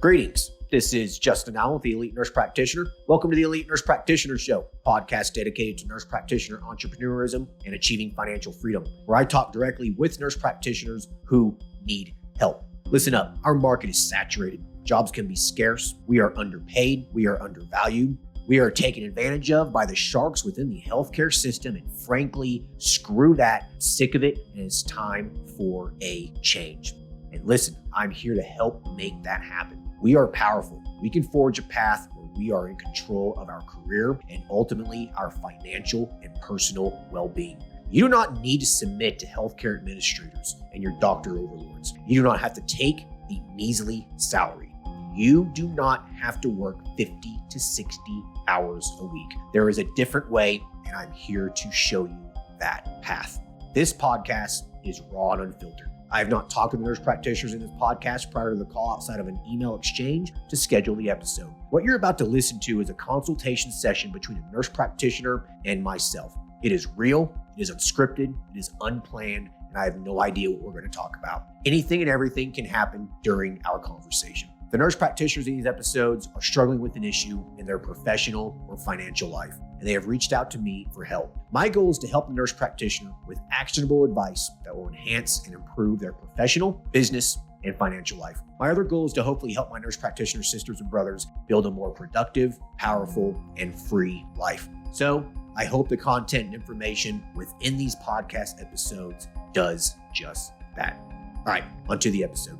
Greetings. This is Justin Allen with the Elite Nurse Practitioner. Welcome to the Elite Nurse Practitioner Show, podcast dedicated to nurse practitioner entrepreneurism and achieving financial freedom, where I talk directly with nurse practitioners who need help. Listen up, our market is saturated. Jobs can be scarce. We are underpaid. We are undervalued. We are taken advantage of by the sharks within the healthcare system, and frankly, screw that. I'm sick of it, and it's time for a change. And listen, I'm here to help make that happen. We are powerful. We can forge a path where we are in control of our career and ultimately our financial and personal well-being. You do not need to submit to healthcare administrators and your doctor overlords. You do not have to take a measly salary. You do not have to work 50 to 60 hours a week. There is a different way, and I'm here to show you that path. This podcast is raw and unfiltered. I have not talked to the nurse practitioners in this podcast prior to the call outside of an email exchange to schedule the episode. What you're about to listen to is a consultation session between a nurse practitioner and myself. It is real, it is unscripted, it is unplanned, and I have no idea what we're going to talk about. Anything and everything can happen during our conversation. The nurse practitioners in these episodes are struggling with an issue in their professional or financial life, and they have reached out to me for help. My goal is to help the nurse practitioner with actionable advice that will enhance and improve their professional, business, and financial life. My other goal is to hopefully help my nurse practitioner sisters and brothers build a more productive, powerful, and free life. So I hope the content and information within these podcast episodes does just that. All right, onto the episode.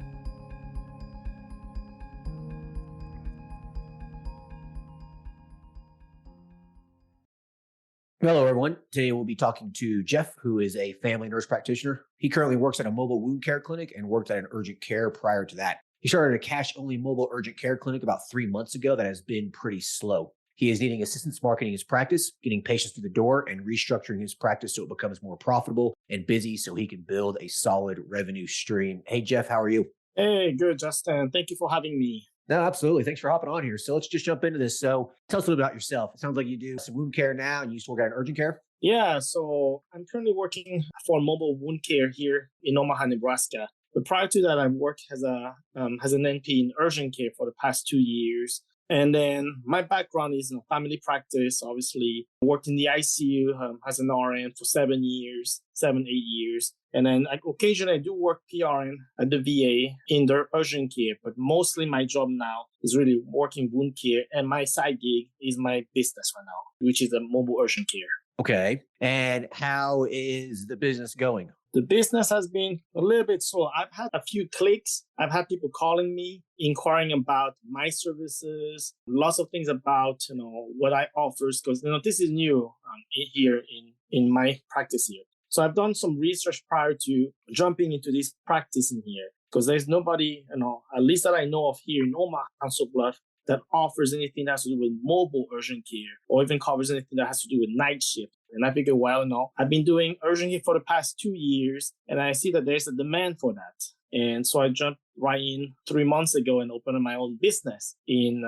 Hello, everyone. Today we'll be talking to Jeff, who is a family nurse practitioner. He currently works at a mobile wound care clinic and worked at an urgent care prior to that. He started a cash-only mobile urgent care clinic about 3 months ago that has been pretty slow. He is needing assistance marketing his practice, getting patients through the door, and restructuring his practice so it becomes more profitable and busy so he can build a solid revenue stream. Hey, Jeff, how are you? Hey, good, Justin. Thank you for having me. No, absolutely. Thanks for hopping on here. So let's just jump into this. So tell us a little about yourself. It sounds like you do some wound care now and you used to work at an urgent care. Yeah, so I'm currently working for mobile wound care here in Omaha, Nebraska. But prior to that, I worked as an NP in urgent care for the past 2 years. And then my background is in family practice. Obviously, worked in the ICU as an RN for 7 years, 8 years. And then occasionally I do work PRN at the VA in the urgent care, but mostly my job now is really working wound care. And my side gig is my business right now, which is a mobile urgent care. Okay. And how is the business going? The business has been a little bit slow. I've had a few clicks. I've had people calling me, inquiring about my services, lots of things about, what I offer, because, this is new here in my practice here. So I've done some research prior to jumping into this practice in here, because there's nobody, at least that I know of here in Omaha, Council Bluff, that offers anything that has to do with mobile urgent care or even covers anything that has to do with night shift. And I figured, I've been doing urgent care for the past 2 years, and I see that there's a demand for that. And so I jumped right in 3 months ago and opened my own business in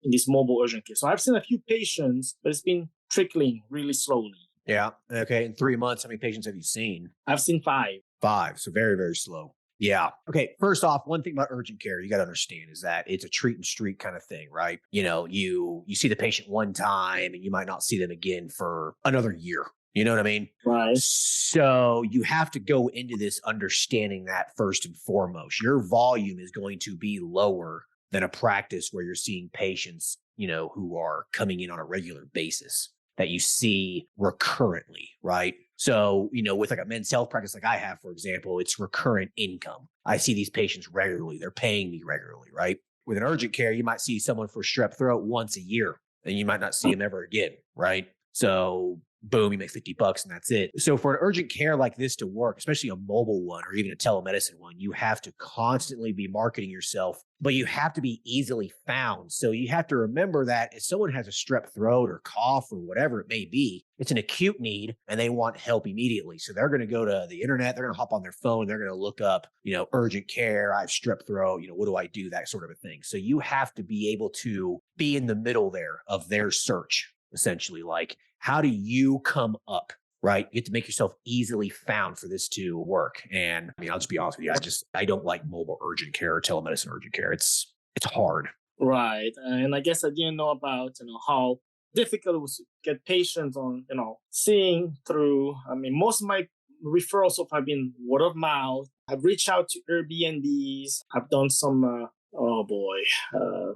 this mobile urgent care. So I've seen a few patients, but it's been trickling really slowly. Yeah. Okay. In 3 months, how many patients have you seen? I've seen 5. 5. So very, very slow. Yeah. Okay. First off, one thing about urgent care you got to understand is that it's a treat and street kind of thing, right? You see the patient one time and you might not see them again for another year. You know what I mean? Right. So you have to go into this understanding that first and foremost. Your volume is going to be lower than a practice where you're seeing patients, who are coming in on a regular basis that you see recurrently, right? So, with like a men's health practice like I have, for example, it's recurrent income. I see these patients regularly. They're paying me regularly, right? With an urgent care, you might see someone for strep throat once a year, and you might not see them ever again, right? So boom, you make $50 and that's it. So for an urgent care like this to work, especially a mobile one or even a telemedicine one, you have to constantly be marketing yourself, but you have to be easily found. So you have to remember that if someone has a strep throat or cough or whatever it may be, it's an acute need and they want help immediately. So they're going to go to the internet, they're going to hop on their phone, they're going to look up, urgent care, I have strep throat, what do I do? That sort of a thing. So you have to be able to be in the middle there of their search. Essentially, like, how do you come up, right? You have to make yourself easily found for this to work. And I'll just be honest with you. I don't like mobile urgent care or telemedicine urgent care. It's it's hard. Right. And I guess I didn't know about, how difficult it was to get patients on, seeing through. I mean, most of my referrals so far have been word of mouth. I've reached out to Airbnbs. I've done some, oh boy, uh,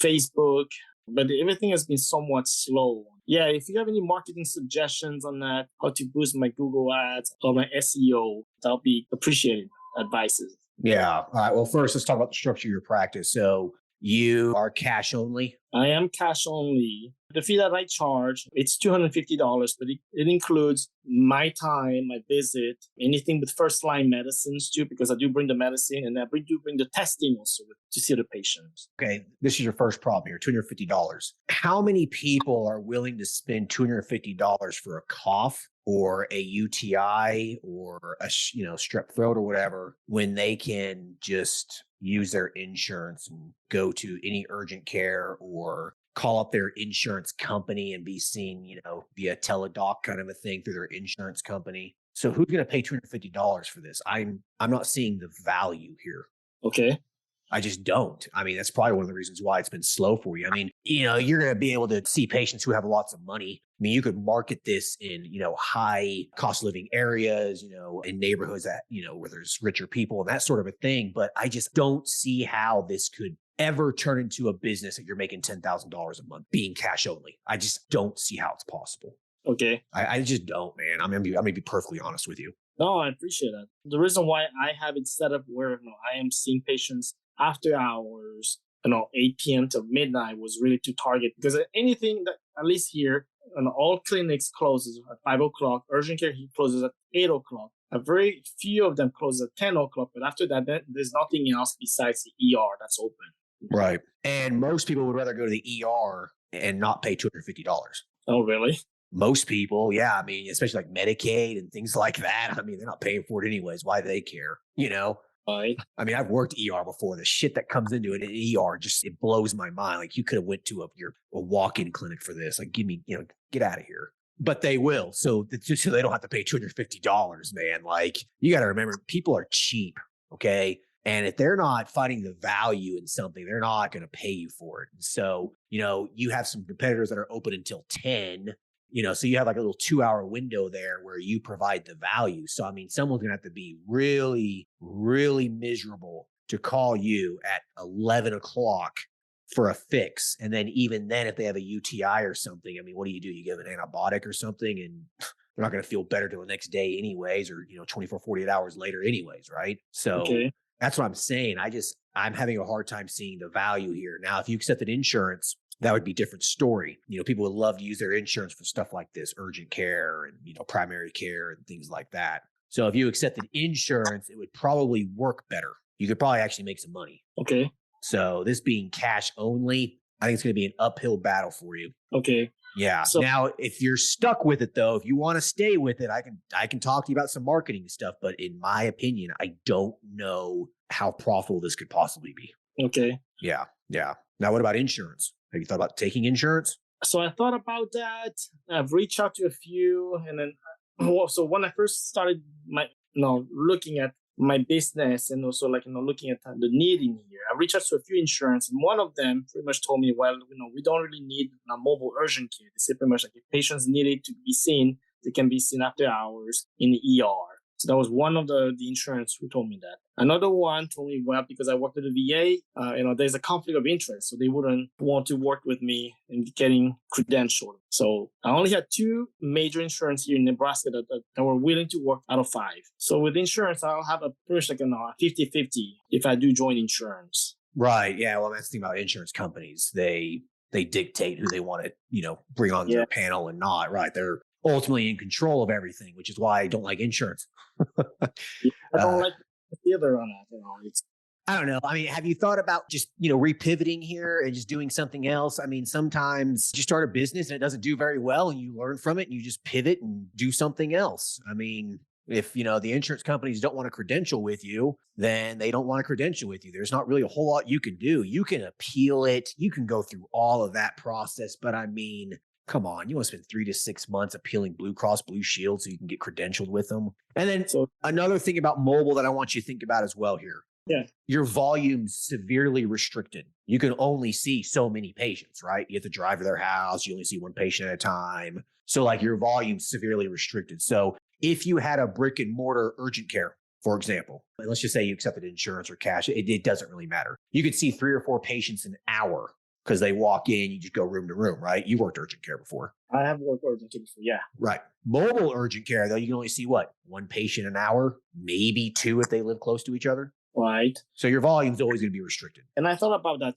Facebook, but everything has been somewhat slow. Yeah, if you have any marketing suggestions on that, how to boost my Google ads or my SEO, that'll be appreciated advices. Yeah. All right. Well, first, let's talk about the structure of your practice. So you are cash only. I am cash only. The fee that I charge, it's $250, but it includes my time, my visit, anything with first line medicines too, because I do bring the medicine and do bring the testing also to see the patients. Okay. This is your first problem here, $250. How many people are willing to spend $250 for a cough or a UTI or a strep throat or whatever when they can just use their insurance and go to any urgent care or call up their insurance company and be seen, via teledoc kind of a thing through their insurance company? So who's going to pay $250 for this? I'm not seeing the value here. Okay. I just don't. I mean, that's probably one of the reasons why it's been slow for you. I mean, you're going to be able to see patients who have lots of money. I mean, you could market this in, high cost living areas, in neighborhoods that, where there's richer people and that sort of a thing. But I just don't see how this could ever turn into a business that you're making $10,000 a month being cash only. I just don't see how it's possible. Okay. I just don't, man. I'm gonna be perfectly honest with you. No, I appreciate that. The reason why I have it set up where I am seeing patients after hours, 8 p.m. to midnight was really to target, because anything that, at least here, all clinics closes at 5 o'clock. Urgent care closes at 8 o'clock. A very few of them close at 10 o'clock, but after that, there's nothing else besides the ER that's open. Right. And most people would rather go to the ER and not pay $250. Oh, really? Most people, yeah. I mean, especially like Medicaid and things like that. I mean, they're not paying for it anyways. Why do they care? Right. I mean, I've worked ER before. The shit that comes into it in ER it blows my mind. Like, you could have went to a walk-in clinic for this. Like, give me, get out of here. But they will. So just so they don't have to pay $250, man. Like, you got to remember, people are cheap. Okay. And if they're not finding the value in something, they're not going to pay you for it. So, you have some competitors that are open until 10. So you have like a little 2-hour window there where you provide the value. So, I mean, someone's going to have to be really, really miserable to call you at 11 o'clock for a fix. And then even then, if they have a UTI or something, I mean, what do? You give an antibiotic or something, and they're not going to feel better till the next day anyways, or, 24, 48 hours later anyways. Right. So Okay. That's what I'm saying. I'm having a hard time seeing the value here. Now, if you accepted insurance, that would be a different story. People would love to use their insurance for stuff like this, urgent care and, primary care and things like that. So if you accepted insurance, it would probably work better. You could probably actually make some money. Okay. So this being cash only, I think it's going to be an uphill battle for you. Okay. Yeah. So, now, if you're stuck with it, though, if you want to stay with it, I can talk to you about some marketing stuff. But in my opinion, I don't know how profitable this could possibly be. Okay. Yeah. Yeah. Now, what about insurance? Have you thought about taking insurance? So I thought about that. I've reached out to a few, and then so when I first started looking at my business and also looking at the need in here, I reached out to a few insurance, and one of them pretty much told me, well, we don't really need a mobile urgent care. They say pretty much like if patients needed to be seen, they can be seen after hours in the ER. So that was one of the insurance who told me that. Another one told me, well, because I worked at the VA, there's a conflict of interest. So they wouldn't want to work with me in getting credentialed. So I only had 2 major insurance here in Nebraska that were willing to work out of 5. So with insurance, I'll have a pretty much a 50-50 if I do join insurance. Right. Yeah. Well, that's the thing about insurance companies. They dictate who they want to, bring on their panel and not. Right. They're ultimately in control of everything, which is why I don't like insurance. I don't like the other on that. I don't know. I mean, have you thought about just, repivoting here and just doing something else? I mean, sometimes you start a business and it doesn't do very well and you learn from it and you just pivot and do something else. I mean, if, the insurance companies don't want to credential with you, then they don't want to credential with you. There's not really a whole lot you can do. You can appeal it. You can go through all of that process. But I mean, come on, you want to spend 3 to 6 months appealing Blue Cross Blue Shield so you can get credentialed with them. And then another thing about mobile that I want you to think about as well here. Yeah. Your volume's severely restricted. You can only see so many patients, right? You have to drive to their house. You only see one patient at a time. So like your volume's severely restricted. So if you had a brick and mortar urgent care, for example, and let's just say you accepted insurance or cash, it doesn't really matter. You could see 3 or 4 patients an hour because they walk in, you just go room to room, right? You worked urgent care before. I have worked urgent care before, yeah. Right. Mobile urgent care, though, you can only see what? 1 patient an hour, maybe 2 if they live close to each other. Right. So your volume's always going to be restricted. And I thought about that.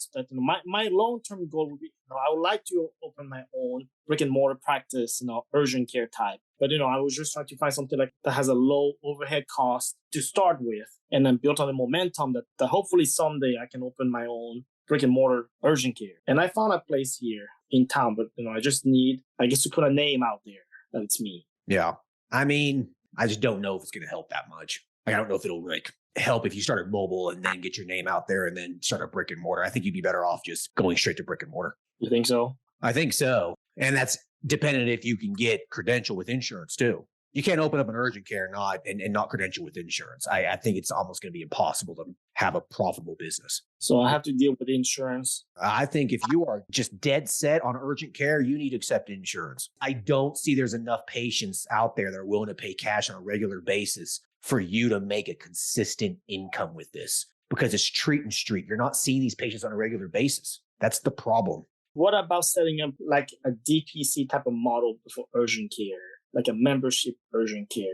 My long term goal would be, I would like to open my own brick and mortar practice, urgent care type. But I was just trying to find something like that has a low overhead cost to start with, and then build on the momentum that hopefully someday I can open my own brick and mortar urgent care. And I found a place here in town, but I just need, I guess, to put a name out there that it's me. Yeah. I mean, I just don't know if it's going to help that much. I don't know if it'll help if you started mobile and then get your name out there and then start a brick and mortar. I think you'd be better off just going straight to brick and mortar. You think so? I think so. And that's dependent if you can get credential with insurance too. You can't open up an urgent care and not credential with insurance. I think it's almost going to be impossible to have a profitable business. So I have to deal with insurance. I think if you are just dead set on urgent care, you need to accept insurance. I don't see there's enough patients out there that are willing to pay cash on a regular basis for you to make a consistent income with this, because it's treat and street. You're not seeing these patients on a regular basis. That's the problem. What about setting up like a DPC type of model for urgent care, like a membership urgent care?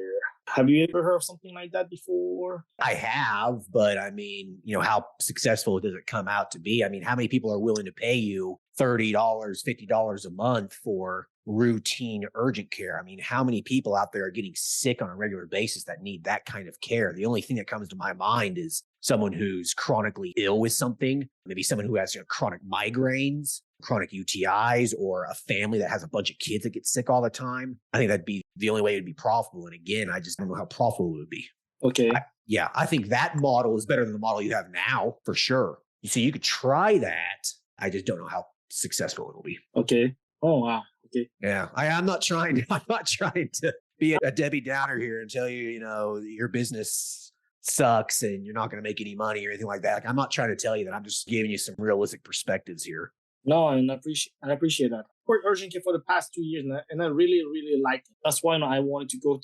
Have you ever heard of something like that before? I have, but I mean, how successful does it come out to be? I mean, how many people are willing to pay you $30, $50 a month for routine urgent care? I mean, how many people out there are getting sick on a regular basis that need that kind of care? The only thing that comes to my mind is someone who's chronically ill with something, maybe someone who has chronic migraines, chronic UTIs, or a family that has a bunch of kids that get sick all the time. I think that'd be the only way it'd be profitable. And again, I just don't know how profitable it would be. Okay. I think that model is better than the model you have now, for sure. So you could try that. I just don't know how successful it'll be. Okay. Oh, wow. Okay. Yeah. I'm not trying to be a Debbie Downer here and tell you, your business sucks and you're not going to make any money or anything like that. Like, I'm not trying to tell you that. I'm just giving you some realistic perspectives here. No, and I appreciate that. I worked urgent care for the past 2 years, and I really, really liked it. That's why I wanted to go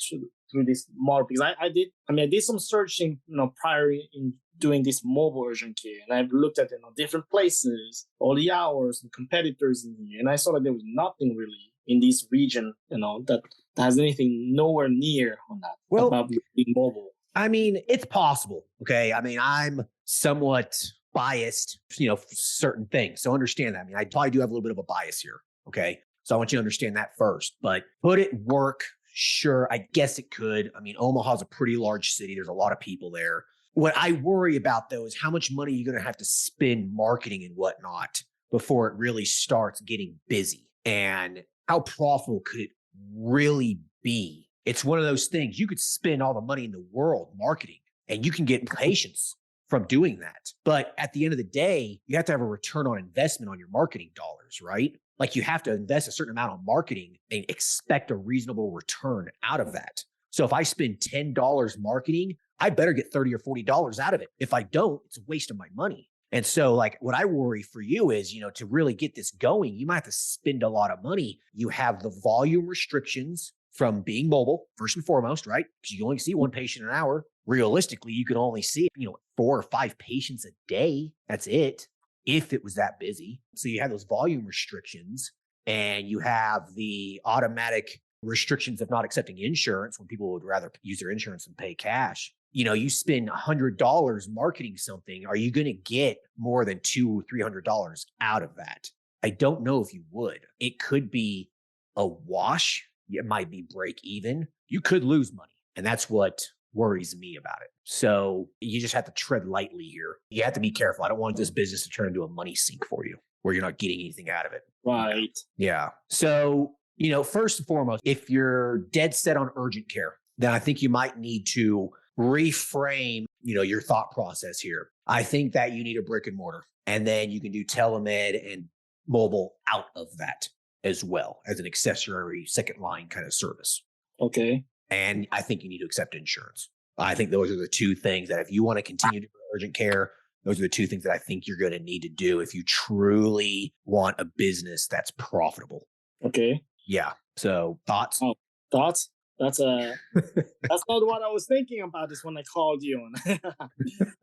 through this model, because I did some searching, prior in doing this mobile urgent care, and I've looked at different places, all the hours and competitors in here, and I saw that there was nothing really in this region, that has anything nowhere near on that about being mobile. I mean, it's possible. Okay, I mean, I'm somewhat biased, for certain things. So understand that. I mean, I probably do have a little bit of a bias here. Okay. So I want you to understand that first, but could it work? Sure. I guess it could. I mean, Omaha's a pretty large city. There's a lot of people there. What I worry about though, is how much money you're going to have to spend marketing and whatnot before it really starts getting busy, and how profitable could it really be? It's one of those things. You could spend all the money in the world marketing and you can get patients from doing that. But at the end of the day, you have to have a return on investment on your marketing dollars, right? Like you have to invest a certain amount on marketing and expect a reasonable return out of that. So if I spend $10 marketing, I better get $30 or $40 out of it. If I don't, it's a waste of my money. And so like what I worry for you is, to really get this going, you might have to spend a lot of money. You have the volume restrictions from being mobile, first and foremost, right? Because you only see one patient an hour. Realistically, you can only see, 4 or 5 patients a day. That's it, if it was that busy. So you have those volume restrictions, and you have the automatic restrictions of not accepting insurance when people would rather use their insurance than pay cash. You spend $100 marketing something. Are you going to get more than $200 or $300 out of that? I don't know if you would. It could be a wash. It might be break even. You could lose money. And that's what worries me about it. So you just have to tread lightly here. You have to be careful. I don't want this business to turn into a money sink for you where you're not getting anything out of it. Right. Yeah. So, first and foremost, if you're dead set on urgent care, then I think you might need to reframe, your thought process here. I think that you need a brick and mortar, and then you can do telemed and mobile out of that as well as an accessory second line kind of service. Okay. And I think you need to accept insurance. I think those are the two things that if you want to continue to do urgent care. Those are the two things that I think you're going to need to do if you truly want a business that's profitable. Okay. Yeah. So thoughts? Oh, thoughts? That's that's not what I was thinking about this when I called you. I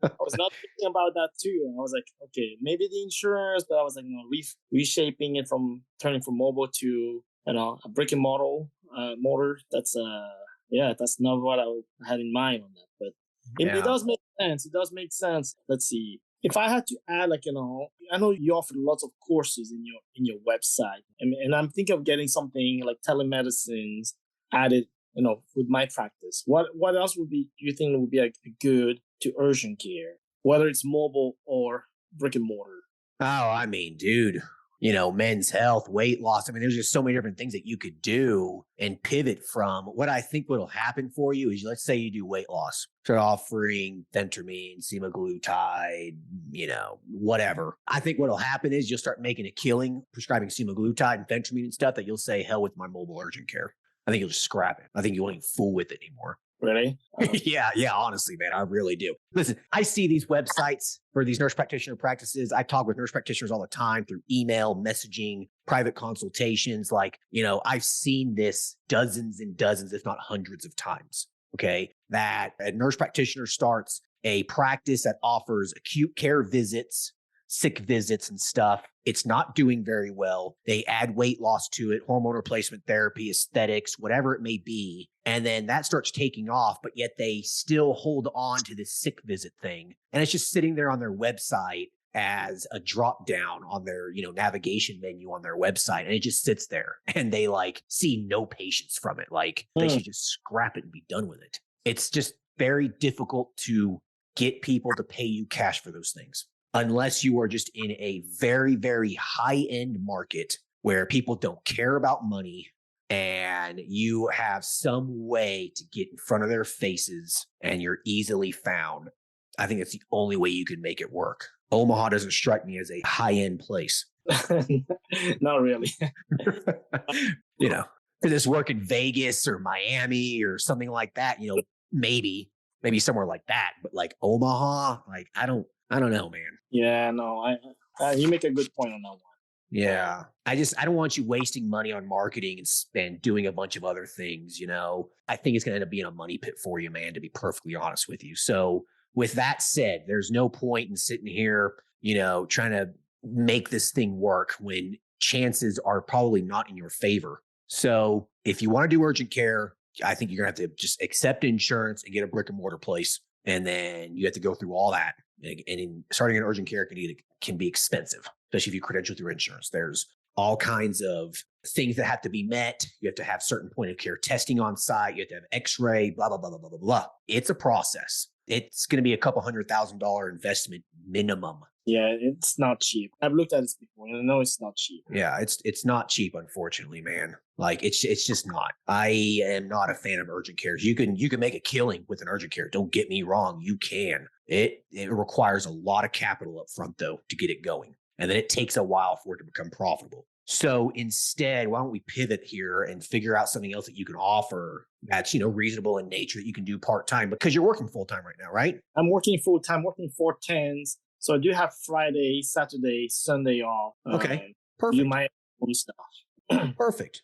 was not thinking about that too. I was like, okay, maybe the insurance, but I was like, reshaping it from turning from mobile to a brick and mortar. That's that's not what I had in mind on that. But it does make sense. It does make sense. Let's see. If I had to add, I know you offer lots of courses in your website, and I'm thinking of getting something like telemedicines added, with my practice. What else do you think would be a good to urgent care, whether it's mobile or brick and mortar? Oh, I mean, dude, men's health, weight loss. I mean, there's just so many different things that you could do and pivot from. What I think what'll happen for you is, let's say you do weight loss, start offering phentermine, semaglutide, whatever. I think what'll happen is you'll start making a killing prescribing semaglutide and phentermine and stuff that you'll say, hell with my mobile urgent care. I think you'll just scrap it. I think you won't even fool with it anymore. Really? Yeah, honestly, man, I really do. Listen, I see these websites for these nurse practitioner practices. I talk with nurse practitioners all the time through email, messaging, private consultations. I've seen this dozens and dozens, if not hundreds of times. Okay. That a nurse practitioner starts a practice that offers acute care visits, sick visits and stuff. It's not doing very well. They add weight loss to it, hormone replacement therapy, aesthetics, whatever it may be. And then that starts taking off, but yet they still hold on to this sick visit thing. And it's just sitting there on their website as a drop down on their, navigation menu on their website. And it just sits there and they see no patients from it. They should just scrap it and be done with it. It's just very difficult to get people to pay you cash for those things, unless you are just in a very, very high-end market where people don't care about money and you have some way to get in front of their faces and you're easily found. I think it's the only way you can make it work. Omaha doesn't strike me as a high-end place. Not really. Because it's work in Vegas or Miami or something like that, maybe somewhere like that. But Omaha, I don't know, man. Yeah, no, you make a good point on that one. Yeah. I don't want you wasting money on marketing and doing a bunch of other things, I think it's going to end up being a money pit for you, man, to be perfectly honest with you. So with that said, there's no point in sitting here, trying to make this thing work when chances are probably not in your favor. So if you want to do urgent care, I think you're going to have to just accept insurance and get a brick and mortar place. And then you have to go through all that. And starting an urgent care can be expensive, especially if you credential through insurance. There's all kinds of things that have to be met. You have to have certain point of care testing on site. You have to have x-ray, blah, blah, blah, blah, blah, blah, blah. It's a process. It's going to be a couple $100,000 investment minimum. Yeah, it's not cheap. I've looked at this before and I know it's not cheap. Yeah, it's not cheap, unfortunately, man. It's just not. I am not a fan of urgent cares. You can make a killing with an urgent care. Don't get me wrong. You can. It requires a lot of capital up front, though, to get it going. And then it takes a while for it to become profitable. So instead, why don't we pivot here and figure out something else that you can offer that's, reasonable in nature that you can do part-time, because you're working full-time right now, right? I'm working full-time, working 4/10s. So I do have Friday, Saturday, Sunday off. Okay. Perfect. Do my own stuff. Perfect.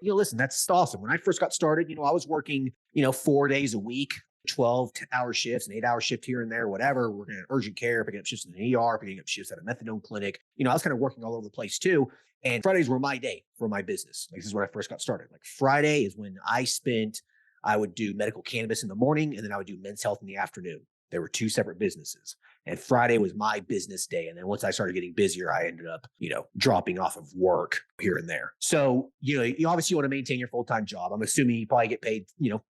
Listen, that's awesome. When I first got started, I was working, 4 days a week, 12-hour shifts, an 8-hour shift here and there, whatever. Working in urgent care, picking up shifts in the ER, picking up shifts at a methadone clinic. I was kind of working all over the place too. And Fridays were my day for my business. This is when I first got started. Friday is when I would do medical cannabis in the morning, and then I would do men's health in the afternoon. There were two separate businesses. And Friday was my business day. And then once I started getting busier, I ended up, dropping off of work here and there. So, you obviously want to maintain your full-time job. I'm assuming you probably get paid,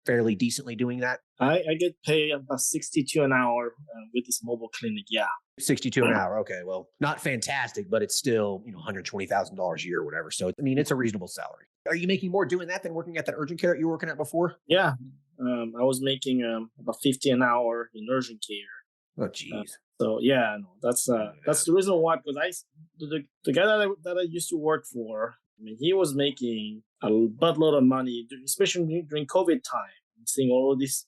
fairly decently doing that. I get paid about $62 an hour with this mobile clinic. Yeah. $62 an hour. Okay. Well, not fantastic, but it's still, $120,000 a year or whatever. So, it's a reasonable salary. Are you making more doing that than working at that urgent care that you were working at before? Yeah. I was making about $50 an hour in urgent care. Oh, geez. So yeah, no, that's the reason why. Because the guy that I used to work for, he was making a buttload of money, especially during COVID time. I'm seeing all of these,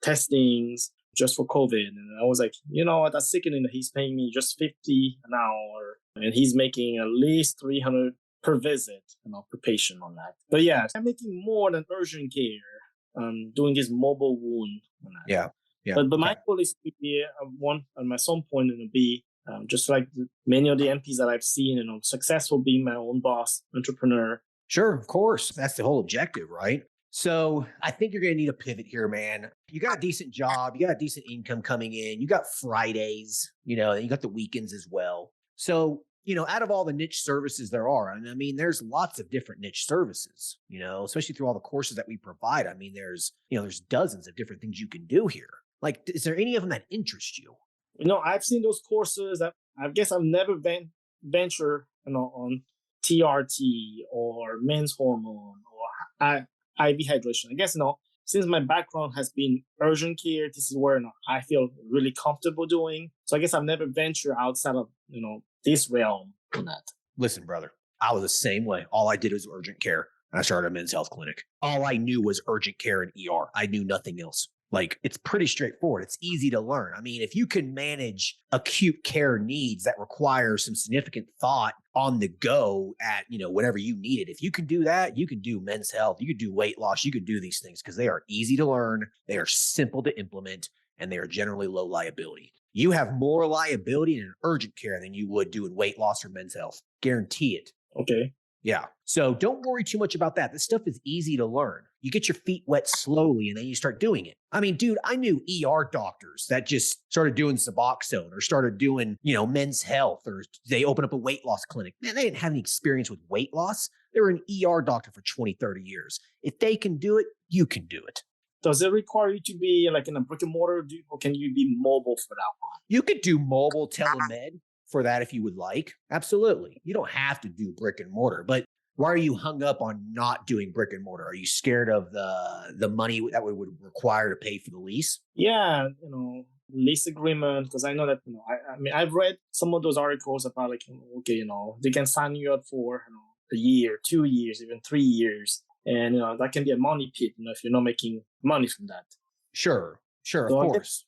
testings, just for COVID. And I was like, you know what, that's sickening that he's paying me just 50 an hour and he's making at least 300 per visit, per patient on that. But yeah, I'm making more than urgent care, doing this mobile wound on that. Yeah. Yeah. But my goal is to be one, and at some point, to be just like many of the MPs that I've seen, successful being my own boss, entrepreneur. Sure, of course. That's the whole objective, right? So I think you're going to need a pivot here, man. You got a decent job. You got a decent income coming in. You got Fridays, and you got the weekends as well. So, out of all the niche services there are, and I mean, there's lots of different niche services, especially through all the courses that we provide. I mean, there's dozens of different things you can do here. Like, is there any of them that interest you? I've seen those courses that I guess I've never venture, on TRT or men's hormone or IV hydration. I guess, since my background has been urgent care, this is where I feel really comfortable doing. So I guess I've never ventured outside of, this realm on that. Listen, brother, I was the same way. All I did was urgent care. I started a men's health clinic. All I knew was urgent care and ER. I knew nothing else. Like, it's pretty straightforward. It's easy to learn. I mean, if you can manage acute care needs that require some significant thought on the go at, whatever you need it, if you can do that, you can do men's health, you could do weight loss, you could do these things because they are easy to learn, they are simple to implement, and they are generally low liability. You have more liability in urgent care than you would do in weight loss or men's health. Guarantee it. Okay. Yeah. So don't worry too much about that. This stuff is easy to learn. You get your feet wet slowly and then you start doing it. I mean, dude, I knew ER doctors that just started doing Suboxone or started doing, men's health, or they opened up a weight loss clinic. Man, they didn't have any experience with weight loss. They were an ER doctor for 20, 30 years. If they can do it, you can do it. Does it require you to be like in a brick and mortar, or can you be mobile for that one? You could do mobile telemed for that if you would like. Absolutely. You don't have to do brick and mortar, but why are you hung up on not doing brick and mortar? Are you scared of the money that would require to pay for the lease? Yeah, lease agreement, because I know that, I mean, I've read some of those articles about like, okay, they can sign you up for a year, 2 years, even 3 years. And, that can be a money pit, if you're not making money from that. Sure, So of course.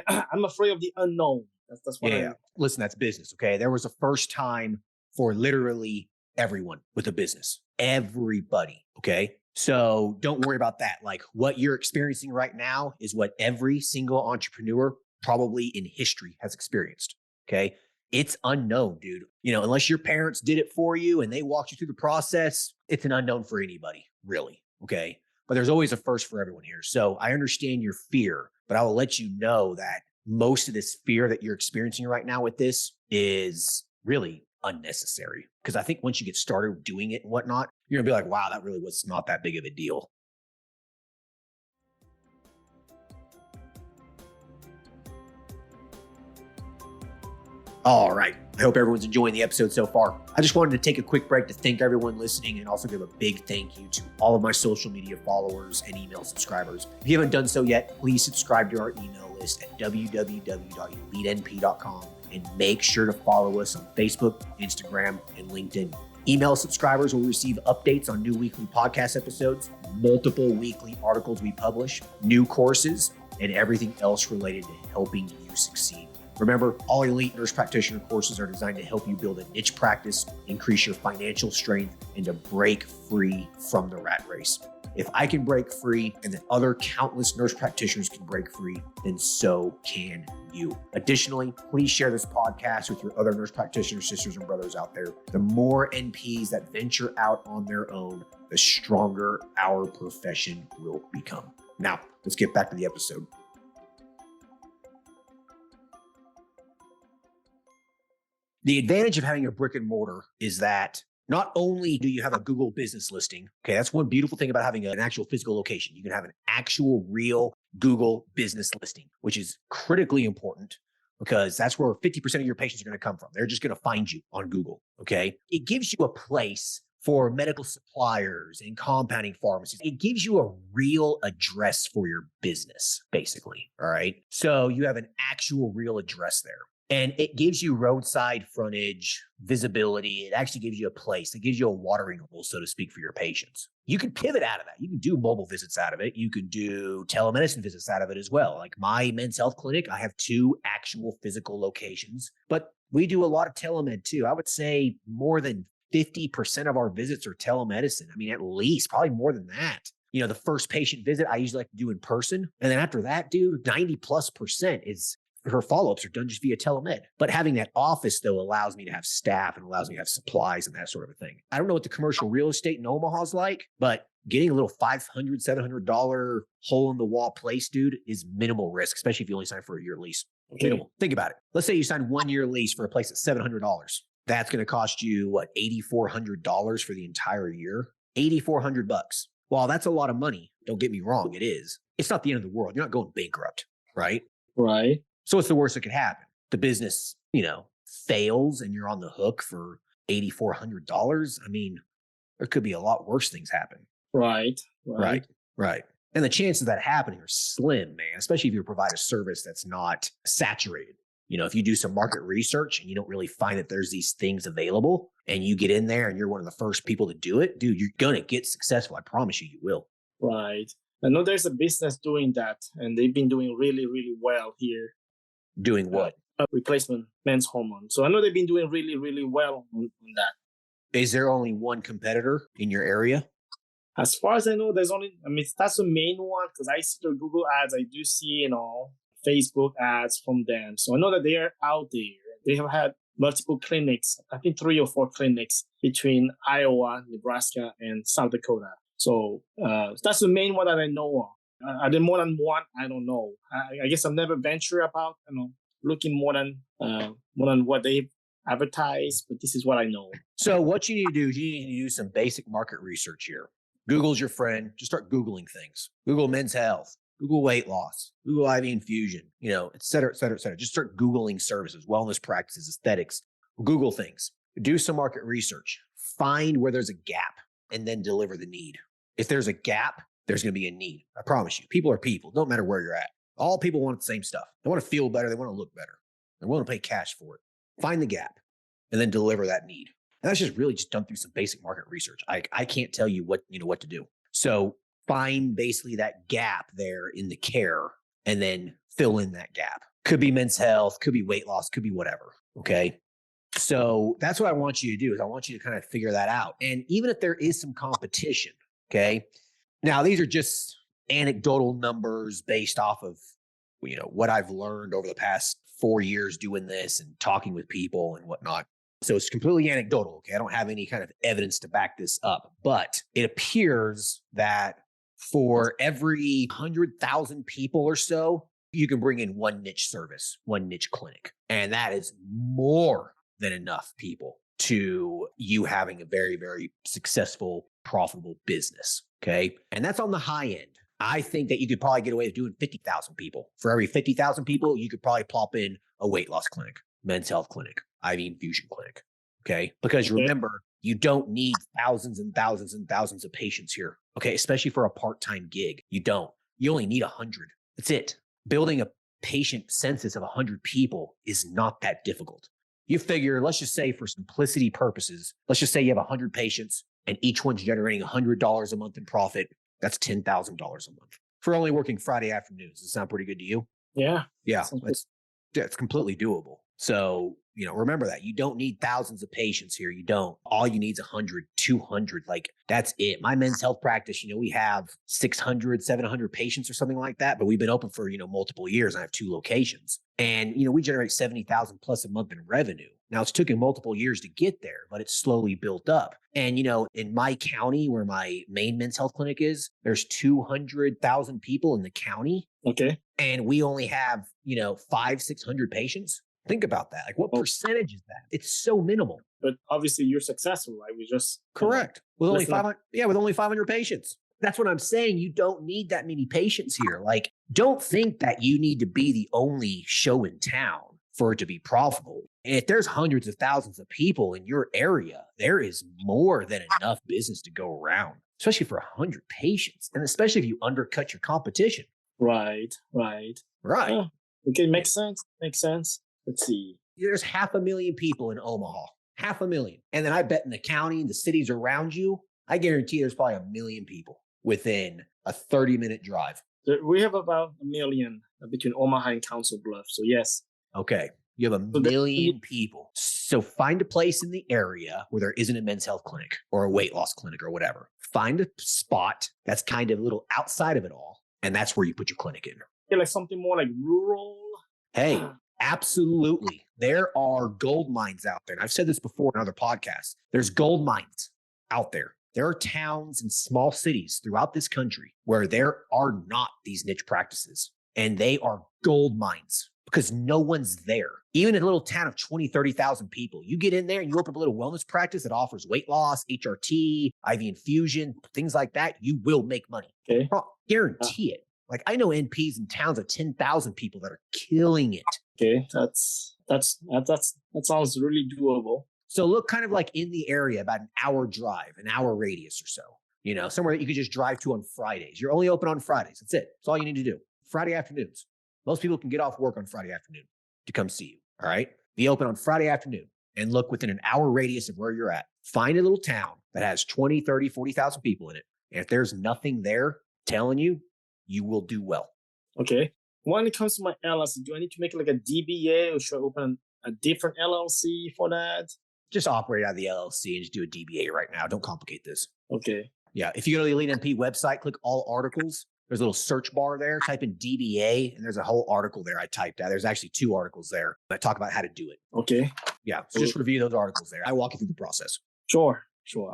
I'm afraid of the unknown. That's what Yeah. Listen, that's business, okay? There was a first time for literally everyone with a business. Everybody, okay? So don't worry about that. Like, what you're experiencing right now is what every single entrepreneur probably in history has experienced, okay? It's unknown, dude. Unless your parents did it for you and they walked you through the process, it's an unknown for anybody, really, okay? But there's always a first for everyone here. So I understand your fear, but I will let you know that most of this fear that you're experiencing right now with this is really unnecessary. Because I think once you get started doing it and whatnot, you're going to be like, wow, that really was not that big of a deal. All right. I hope everyone's enjoying the episode so far. I just wanted to take a quick break to thank everyone listening and also give a big thank you to all of my social media followers and email subscribers. If you haven't done so yet, please subscribe to our email list at www.elitenp.com and make sure to follow us on Facebook, Instagram, and LinkedIn. Email subscribers will receive updates on new weekly podcast episodes, multiple weekly articles we publish, new courses, and everything else related to helping you succeed. Remember, all Elite Nurse Practitioner courses are designed to help you build a niche practice, increase your financial strength, and to break free from the rat race. If I can break free and the other countless nurse practitioners can break free, then so can you. Additionally, please share this podcast with your other nurse practitioner sisters and brothers out there. The more NPs that venture out on their own, the stronger our profession will become. Now, let's get back to the episode. The advantage of having a brick and mortar is that not only do you have a Google business listing, okay, that's one beautiful thing about having an actual physical location. You can have an actual real Google business listing, which is critically important because that's where 50% of your patients are going to come from. They're just going to find you on Google, okay? It gives you a place for medical suppliers and compounding pharmacies. It gives you a real address for your business, basically, all right? So you have an actual real address there. And it gives you roadside frontage, visibility. It actually gives you a place. It gives you a watering hole, so to speak, for your patients. You can pivot out of that. You can do mobile visits out of it. You can do telemedicine visits out of it as well. Like my men's health clinic, I have 2 actual physical locations, but we do a lot of telemed too. I would say more than 50% of our visits are telemedicine. I mean, at least probably more than that. The first patient visit I usually like to do in person. And then after that, dude, 90+% is her follow-ups are done just via telemed. But having that office, though, allows me to have staff and allows me to have supplies and that sort of a thing. I don't know what the commercial real estate in Omaha is like, but getting a little $500, $700 hole in the wall place, dude, is minimal risk, especially if you only sign for a year lease. Okay. Minimal. Think about it. Let's say you sign 1 year lease for a place at $700. That's going to cost you what, $8,400 for the entire year? $8,400. While that's a lot of money, don't get me wrong, it is. It's not the end of the world. You're not going bankrupt, right? Right. So what's the worst that could happen? The business, fails and you're on the hook for $8,400. I mean, there could be a lot worse things happen. Right. And the chances of that happening are slim, man, especially if you provide a service that's not saturated. If you do some market research and you don't really find that there's these things available and you get in there and you're one of the first people to do it, dude, you're going to get successful. I promise you will. Right. I know there's a business doing that, and they've been doing really, really well here. Doing what? Replacement men's hormone. So I know they've been doing really, really well on that. Is there only one competitor in your area? As far as I know, that's the main one, because I see their Google ads. I do see, Facebook ads from them. So I know that they are out there. They have had multiple clinics, I think 3 or 4 clinics between Iowa, Nebraska, and South Dakota. So that's the main one that I know of. Are there more than one? I don't know. I guess I've never ventured about, looking more than what they advertise, but this is what I know. So what you need to do is you need to do some basic market research here. Google's your friend. Just start Googling things. Google men's health, Google weight loss, Google IV infusion, et cetera, et cetera, et cetera. Just start Googling services, wellness practices, aesthetics. Google things. Do some market research. Find where there's a gap and then deliver the need. If there's a gap, there's going to be a need. I promise you. People are people. Don't matter where you're at. All people want the same stuff. They want to feel better. They want to look better. They're willing to pay cash for it. Find the gap and then deliver that need. And that's just really just done through some basic market research. I can't tell you what to do. So find basically that gap there in the care and then fill in that gap. Could be men's health, could be weight loss, could be whatever. Okay. So that's what I want you to do is I want you to kind of figure that out. And even if there is some competition, okay. Now these are just anecdotal numbers based off of, what I've learned over the past 4 years doing this and talking with people and whatnot. So it's completely anecdotal. Okay. I don't have any kind of evidence to back this up, but it appears that for every 100,000 people or so, you can bring in one niche service, one niche clinic. And that is more than enough people to you having a very, very successful, profitable business. Okay. And that's on the high end. I think that you could probably get away with doing 50,000 people. For every 50,000 people, you could probably plop in a weight loss clinic, men's health clinic, IV infusion clinic. Okay. Because remember, you don't need thousands and thousands and thousands of patients here. Okay. Especially for a part-time gig. You don't. You only need 100. That's it. Building a patient census of 100 people is not that difficult. You figure, let's just say for simplicity purposes, let's just say you have 100 patients and each one's generating $100 a month in profit. That's $10,000 a month for only working Friday afternoons. Does that sound pretty good to you? Yeah. Yeah. That's completely doable. So, remember that you don't need thousands of patients here. You don't. All you need is 100, 200. Like that's it. My men's health practice, we have 600, 700 patients or something like that, but we've been open for, multiple years. I have 2 locations and, we generate 70,000 plus a month in revenue. Now it's taken multiple years to get there, but it's slowly built up. And, in my county where my main men's health clinic is, there's 200,000 people in the county. Okay. And we only have, 500-600 patients. Think about that. Like what percentage is that? It's so minimal. But obviously you're successful, right? We just correct. With only 500, with only 500 patients. That's what I'm saying. You don't need that many patients here. Like, don't think that you need to be the only show in town for it to be profitable. And if there's hundreds of thousands of people in your area, there is more than enough business to go around, especially for 100 patients. And especially if you undercut your competition. Right. Right. Oh, okay. Makes sense. Let's see. there's 500,000 people in Omaha, 500,000. And then I bet in the county and the cities around you, I guarantee there's probably 1,000,000 people within a 30-minute drive. We have about 1 million between Omaha and Council Bluffs. So yes. Okay. You have 1,000,000 people. So find a place in the area where there isn't a men's health clinic or a weight loss clinic or whatever. Find a spot that's kind of a little outside of it all. And that's where you put your clinic in. Yeah, like something more like rural. Hey, absolutely. There are gold mines out there. And I've said this before in other podcasts. There's gold mines out there. There are towns and small cities throughout this country where there are not these niche practices. And they are gold mines because no one's there. Even in a little town of 20, 30,000 people, you get in there and you open up a little wellness practice that offers weight loss, HRT, IV infusion, things like that, you will make money. Okay. I'll guarantee it. Like I know NPs in towns of 10,000 people that are killing it. Okay, that sounds really doable. So look kind of like in the area, about an hour drive, an hour radius or so, you know, somewhere that you could just drive to on Fridays. You're only open on Fridays. That's it. That's all you need to do. Friday afternoons. Most people can get off work on Friday afternoon to come see you. All right. Be open on Friday afternoon and look within an hour radius of where you're at. Find a little town that has 20, 30, 40,000 people in it. And if there's nothing there telling you, you will do well. Okay. When it comes to my LLC, do I need to make like a DBA or should I open a different LLC for that? Just operate out of the LLC and just do a DBA right now. Don't complicate this. Okay. Yeah. If you go to the Elite NP website, click all articles. There's a little search bar there. Type in DBA, and there's a whole article there I typed out. There's actually 2 articles there that talk about how to do it. Okay. Yeah. So just review those articles there. I walk you through the process. Sure.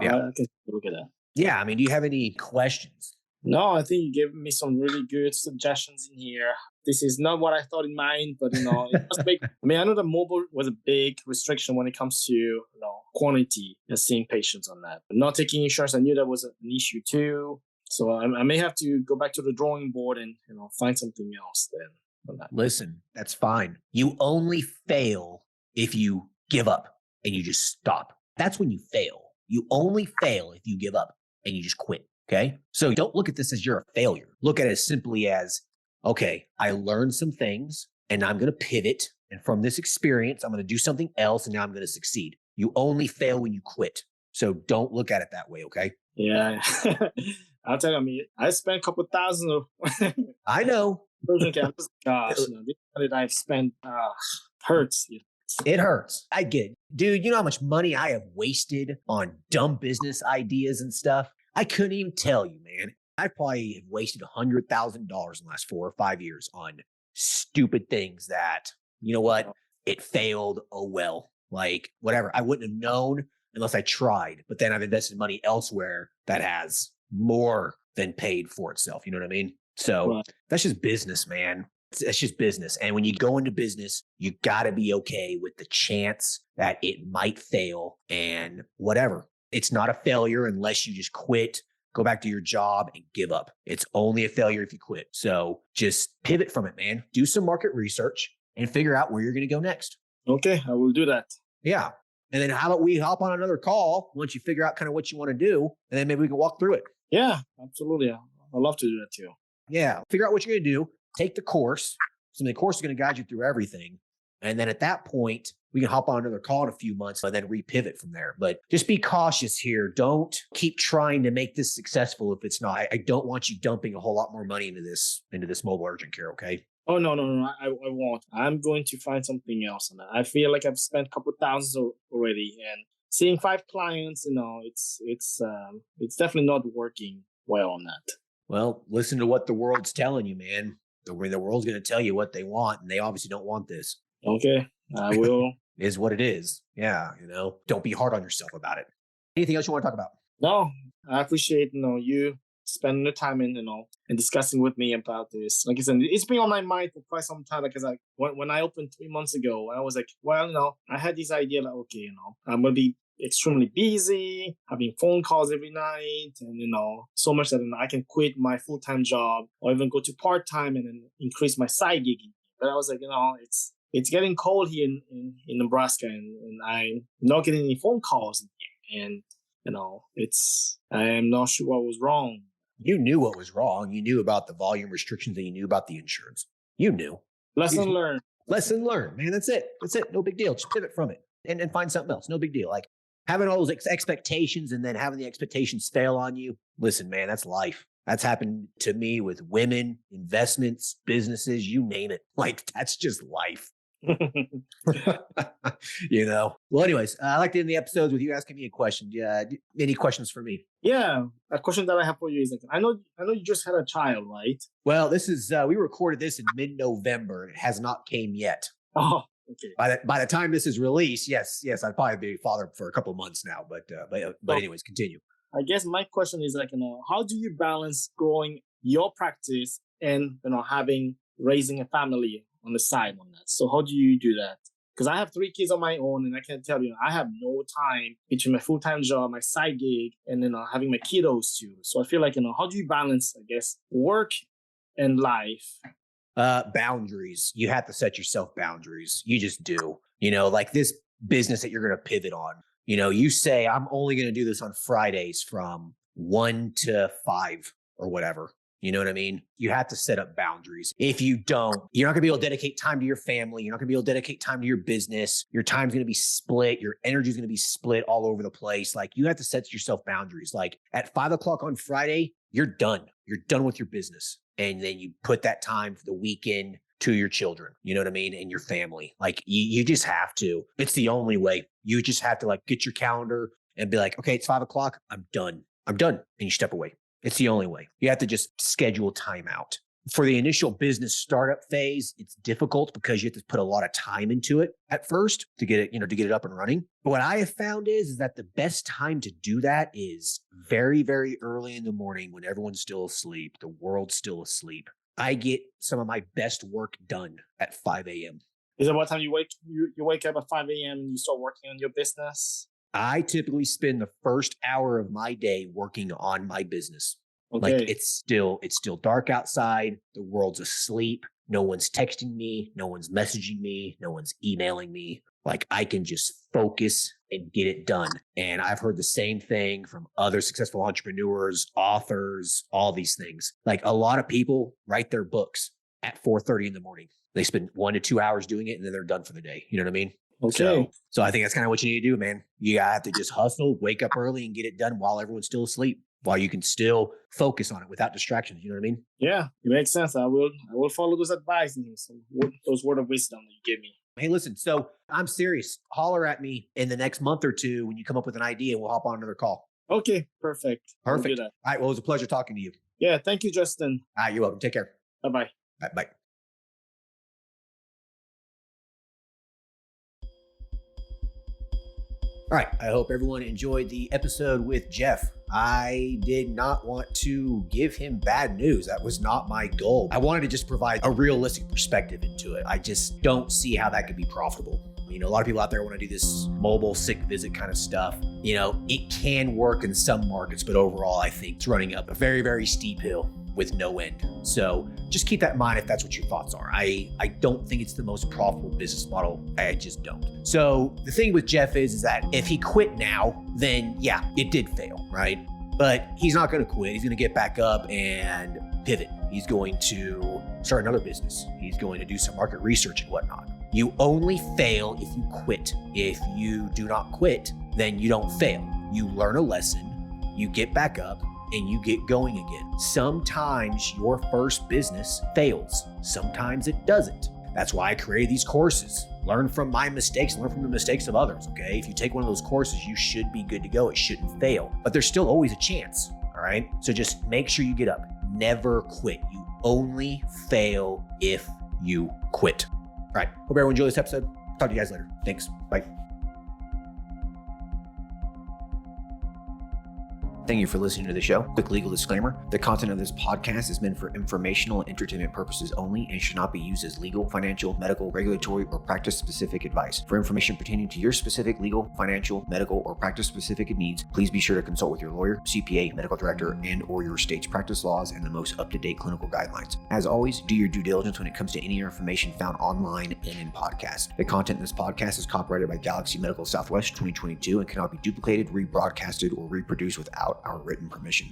Yeah. I can look at that. Yeah. I mean, do you have any questions? No, I think you gave me some really good suggestions in here. This is not what I thought in mind, but it does make. I mean, I know that mobile was a big restriction when it comes to quantity and seeing patients on that. But not taking insurance, I knew that was an issue too. So I may have to go back to the drawing board and find something else then on that. Listen, that's fine. You only fail if you give up and you just stop. That's when you fail. You only fail if you give up and you just quit. Okay. So don't look at this as you're a failure. Look at it as simply as, okay, I learned some things and I'm going to pivot. And from this experience, I'm going to do something else and now I'm going to succeed. You only fail when you quit. So don't look at it that way. Okay. Yeah. I'll tell you, I mean, I spent a couple thousand of. I know. Gosh, this money that I've spent hurts. It hurts. I get it. Dude, you know how much money I have wasted on dumb business ideas and stuff? I couldn't even tell you, man. I probably have wasted $100,000 in the last 4 or 5 years on stupid things that, you know what? It failed. Oh, well, like whatever. I wouldn't have known unless I tried, but then I've invested money elsewhere that has more than paid for itself. You know what I mean? So that's just business, man. That's just business. And when you go into business, you got to be okay with the chance that it might fail and whatever. It's not a failure unless you just quit, go back to your job and give up. It's only a failure if you quit. So just pivot from it, man. Do some market research and figure out where you're going to go next. Okay, I will do that. Yeah. And then how about we hop on another call once you figure out kind of what you want to do, and then maybe we can walk through it. Yeah, absolutely. I'd love to do that too. Yeah. Figure out what you're going to do. Take the course. So the course is going to guide you through everything. And then at that point, we can hop on another call in a few months and then repivot from there. But just be cautious here. Don't keep trying to make this successful if it's not. I don't want you dumping a whole lot more money into this mobile urgent care, okay? Oh, no. I won't. I'm going to find something else on that. I feel like I've spent a couple of thousands already. And seeing 5 clients, it's definitely not working well on that. Well, listen to what the world's telling you, man. The world's going to tell you what they want, and they obviously don't want this. Okay, I will. Is what it is. Yeah, don't be hard on yourself about it. Anything else you want to talk about? No, I appreciate you spending the time and discussing with me about this. Like I said, it's been on my mind for quite some time. Because when I opened 3 months ago, I was like, well, I had this idea like, okay, I'm gonna be extremely busy, having phone calls every night, and so much that I can quit my full-time job or even go to part-time and then increase my side gigging. But I was like, it's getting cold here in Nebraska, and I'm not getting any phone calls, and I am not sure what was wrong. You knew what was wrong. You knew about the volume restrictions, and you knew about the insurance. You knew. Lesson learned. Lesson learned, man. That's it. That's it. No big deal. Just pivot from it and find something else. No big deal. Like having all those expectations and then having the expectations fail on you. Listen, man, that's life. That's happened to me with women, investments, businesses, you name it. Like that's just life. Well, anyways, I like to end the episodes with you asking me a question. Yeah. Any questions for me? Yeah, a question that I have for you is like, I know you just had a child, right? Well, this is, we recorded this in mid-November. It has not came yet. Oh, okay. By the time this is released, yes, I'd probably be a father for a couple of months now, but anyways, continue. I guess my question is like, how do you balance growing your practice and, raising a family on the side on that? So how do you do that? Because I have 3 kids on my own, and I can tell you, I have no time between my full-time job, my side gig, and then having my kiddos too. So I feel like, how do you balance, I guess, work and life? Boundaries. You have to set yourself boundaries. You just do. Like this business that you're going to pivot on. You say, I'm only going to do this on Fridays from 1 to 5 or whatever. You know what I mean? You have to set up boundaries. If you don't, you're not going to be able to dedicate time to your family. You're not going to be able to dedicate time to your business. Your time's going to be split. Your energy is going to be split all over the place. Like you have to set yourself boundaries. Like at 5 o'clock on Friday, you're done. You're done with your business. And then you put that time for the weekend to your children, you know what I mean? And your family. Like you just have to. It's the only way. You just have to like get your calendar and be like, okay, it's 5 o'clock. I'm done. And you step away. It's the only way. You have to just schedule time out. For the initial business startup phase, it's difficult because you have to put a lot of time into it at first to get it, to get it up and running. But what I have found is that the best time to do that is very, very early in the morning when everyone's still asleep, the world's still asleep. I get some of my best work done at 5 a.m. Is that what time you wake up at 5 a.m. and you start working on your business? I typically spend the first hour of my day working on my business. Okay. Like it's still dark outside. The world's asleep. No one's texting me. No one's messaging me. No one's emailing me. Like I can just focus and get it done. And I've heard the same thing from other successful entrepreneurs, authors, all these things. Like a lot of people write their books at 4:30 in the morning. They spend 1 to 2 hours doing it and then they're done for the day. You know what I mean? Okay. So I think that's kind of what you need to do, man. You have to just hustle, wake up early and get it done while everyone's still asleep, while you can still focus on it without distractions. You know what I mean? Yeah, it makes sense. I will follow those advice and those words of wisdom that you give me. Hey, listen, so I'm serious. Holler at me in the next month or two when you come up with an idea and we'll hop on another call. Okay, perfect. All right, well, it was a pleasure talking to you. Yeah, thank you, Justin. All right, you're welcome. Take care. Bye-bye. Bye. All right. I hope everyone enjoyed the episode with Jeff. I did not want to give him bad news. That was not my goal. I wanted to just provide a realistic perspective into it. I just don't see how that could be profitable. A lot of people out there want to do this mobile sick visit kind of stuff. It can work in some markets, but overall, I think it's running up a very, very steep hill with no end. So just keep that in mind if that's what your thoughts are. I don't think it's the most profitable business model. I just don't. So the thing with Jeff is that if he quit now, then yeah, it did fail, right? But he's not going to quit. He's going to get back up and pivot. He's going to start another business. He's going to do some market research and whatnot. You only fail if you quit. If you do not quit, then you don't fail. You learn a lesson, you get back up, and you get going again. Sometimes your first business fails. Sometimes it doesn't. That's why I created these courses. Learn from my mistakes, learn from the mistakes of others, okay? If you take one of those courses, you should be good to go. It shouldn't fail, but there's still always a chance, all right? So just make sure you get up. Never quit. You only fail if you quit. All right, hope everyone enjoyed this episode. Talk to you guys later. Thanks, bye. Thank you for listening to the show. Quick legal disclaimer. The content of this podcast is meant for informational and entertainment purposes only and should not be used as legal, financial, medical, regulatory, or practice-specific advice. For information pertaining to your specific legal, financial, medical, or practice-specific needs, please be sure to consult with your lawyer, CPA, medical director, and/or your state's practice laws and the most up-to-date clinical guidelines. As always, do your due diligence when it comes to any information found online and in podcasts. The content in this podcast is copyrighted by Galaxy Medical Southwest 2022 and cannot be duplicated, rebroadcasted, or reproduced without our written permission.